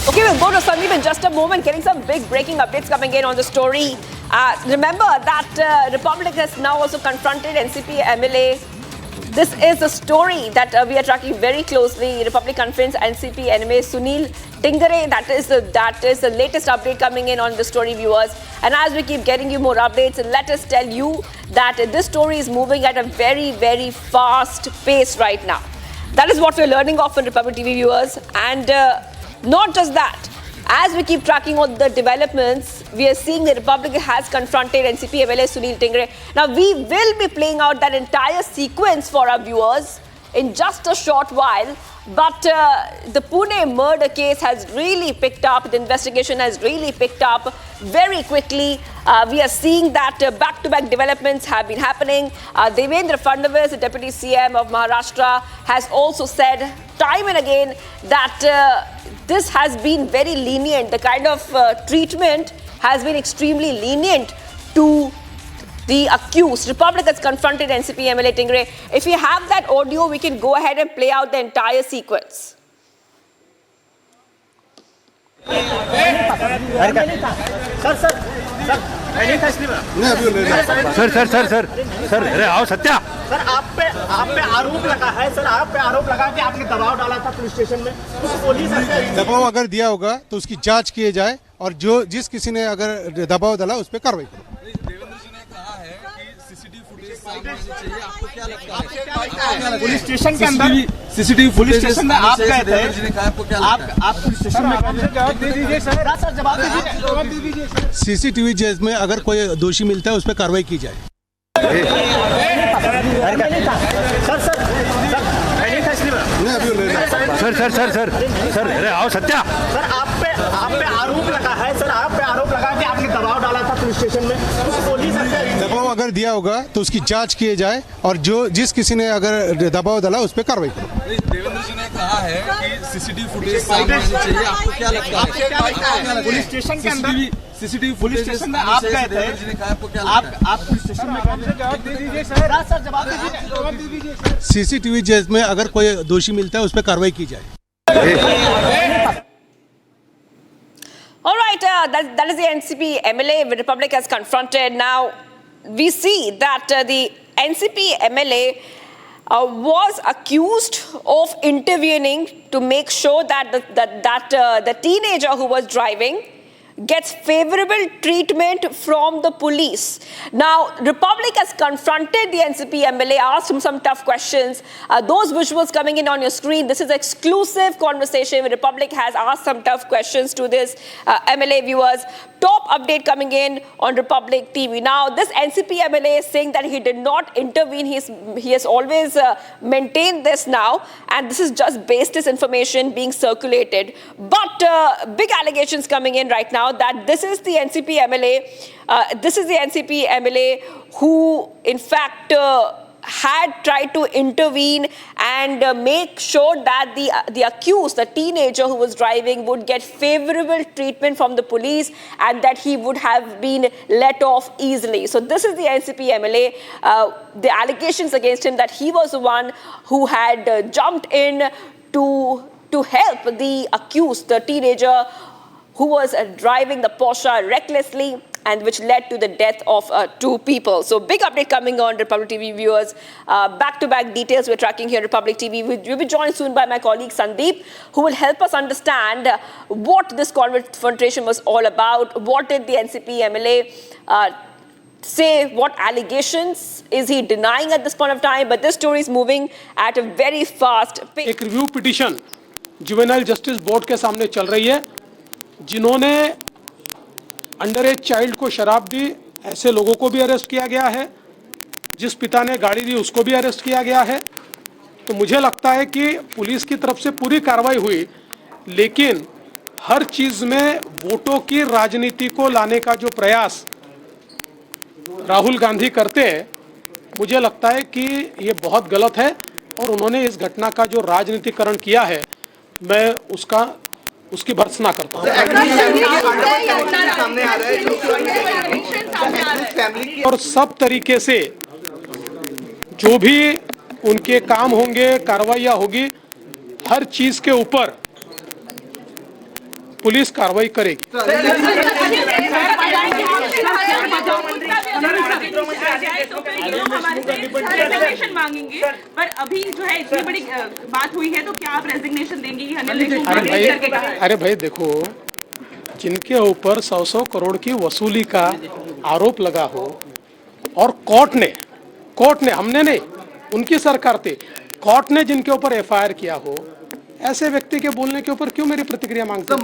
Okay, we'll go to Sandeep in just a moment, getting some big breaking updates coming in on the story. Remember that Republic has now also confronted NCP MLA. This is a story that we are tracking very closely. Republic confronts NCP MLA Sunil Tingare. That is the latest update coming in on the story, viewers. And as we keep getting you more updates, let us tell you that this story is moving at a very, very fast pace right now. That is what we're learning of in Republic TV, viewers. And not just that, as we keep tracking on the developments, we are seeing the Republic has confronted NCP MLA Sunil Tingare. Now, we will be playing out that entire sequence for our viewers in just a short while. But the Pune murder case has really picked up. The investigation has really picked up very quickly. We are seeing that back-to-back developments have been happening. Devendra Fadnavis, the Deputy CM of Maharashtra, has also said time and again that this has been very lenient. The kind of treatment has been extremely lenient to the accused. Republic has confronted NCP MLA Tingare. If we have that audio, we can go ahead and play out the entire sequence. Sir अरे आओ Satya sir आप पे आरोप लगा है sir आप पे आरोप लगा कि आपने दबाव डाला था पुलिस स्टेशन में पुलिस दबाव अगर दिया होगा तो उसकी जांच किए जाए और जिस किसी ने अगर दबाव डाला उस पर कार्रवाई करो। देवेंद्र जी ने कहा है कि सीसीटीवी फुटेज सामने आनी चाहिए। आपको क्या लगता है पुलिस स्टेशन के अंदर सीसीटीवी पुलिस स्टेशन में आप गए थे? देवेंद्र जी ने कहा आपको क्या लगता है आप पुलिस स्टेशन में जवाब दे दीजिए सर जवाब दे दीजिए। सीसीटीवी जेल में अगर कोई दोषी मिलता है उस पर कार्रवाई की जाए। सर अरे आओ सत्या सर आप पे आरोप लगा है सर आप पे आरोप लगा कि आपने दबाव डाला था पुलिस स्टेशन में पुलिस दबाव अगर दिया होगा तो उसकी जांच किए जाए और जिस किसी ने अगर दबाव डाला उस पर कार्रवाई करो। देवेंद्र जी ने कहा है कि सीसीटीवी फुटेज सामने आनी चाहिए। आपको क्या लगता है पुलिस स्टेशन के अंदर सीसीटीवी पुलिस स्टेशन में आप गए थे? देवेंद्र जी ने कहा आपको क्या लगता है आप पुलिस स्टेशन में जवाब दे दीजिए सर जवाब दे दीजिए। सीसीटीवी जेल में अगर कोई दोषी मिलता है उस पर कार्रवाई की जाए। All right, that is the NCP MLA the Republic has confronted. Now, we see that the NCP MLA was accused of intervening to make sure that the teenager who was driving gets favorable treatment from the police. Now, Republic has confronted the NCP MLA, asked him some tough questions. Those visuals coming in on your screen, this is exclusive conversation where Republic has asked some tough questions to this MLA viewers. Top update coming in on Republic TV. Now, this NCP MLA is saying that he did not intervene. He has always maintained this now, and this is just baseless information being circulated. But big allegations coming in right now that this is the NCP MLA. This is the NCP MLA who, in fact, had tried to intervene and make sure that the accused, the teenager who was driving, would get favorable treatment from the police and that he would have been let off easily. So this is the NCP MLA. The allegations against him that he was the one who had jumped in to help the accused, the teenager who was driving the Porsche recklessly, and which led to the death of two people. So big update coming on Republic TV viewers. Back-to-back details we're tracking here Republic TV. We'll be joined soon by my colleague Sandeep, who will help us understand what this confrontation was all about. What did the NCP MLA say? What allegations is he denying at this point of time? But this story is moving at a very fast pace. एक review petition juvenile justice board के सामने चल रही है, जिन्होंने under as child को शराब दी, ऐसे लोगों को भी अरेस्ट किया गया है। जिस पिता ने गाड़ी दी उसको भी अरेस्ट किया गया है। तो मुझे लगता है कि पुलिस की तरफ से पूरी कार्रवाई हुई, लेकिन हर चीज़ में वोटों की राजनीति को लाने का जो प्रयास राहुल गांधी करते हैं, मुझे लगता है कि ये बहुत गलत है और उन्होंने इस घटना का जो राजनीतिकरण किया है, मैं उसकी भर्त्सना करता हूँ। और सब तरीके से जो भी उनके काम होंगे, कार्रवाइयाँ होगी, हर चीज़ के ऊपर पुलिस कार्रवाई करेगी। मांगेंगे, पर अभी जो है इतनी बड़ी बात हुई है तो क्या आप रेजिग्नेशन देंगे? अरे भाई देखो, जिनके ऊपर 100 करोड़ की वसूली का आरोप लगा हो और कोर्ट ने हमने नहीं, उनकी सरकार थी, कोर्ट ने जिनके ऊपर एफआईआर किया हो, ऐसे व्यक्ति के बोलने के ऊपर क्यों मेरी प्रतिक्रिया मांगते हैं?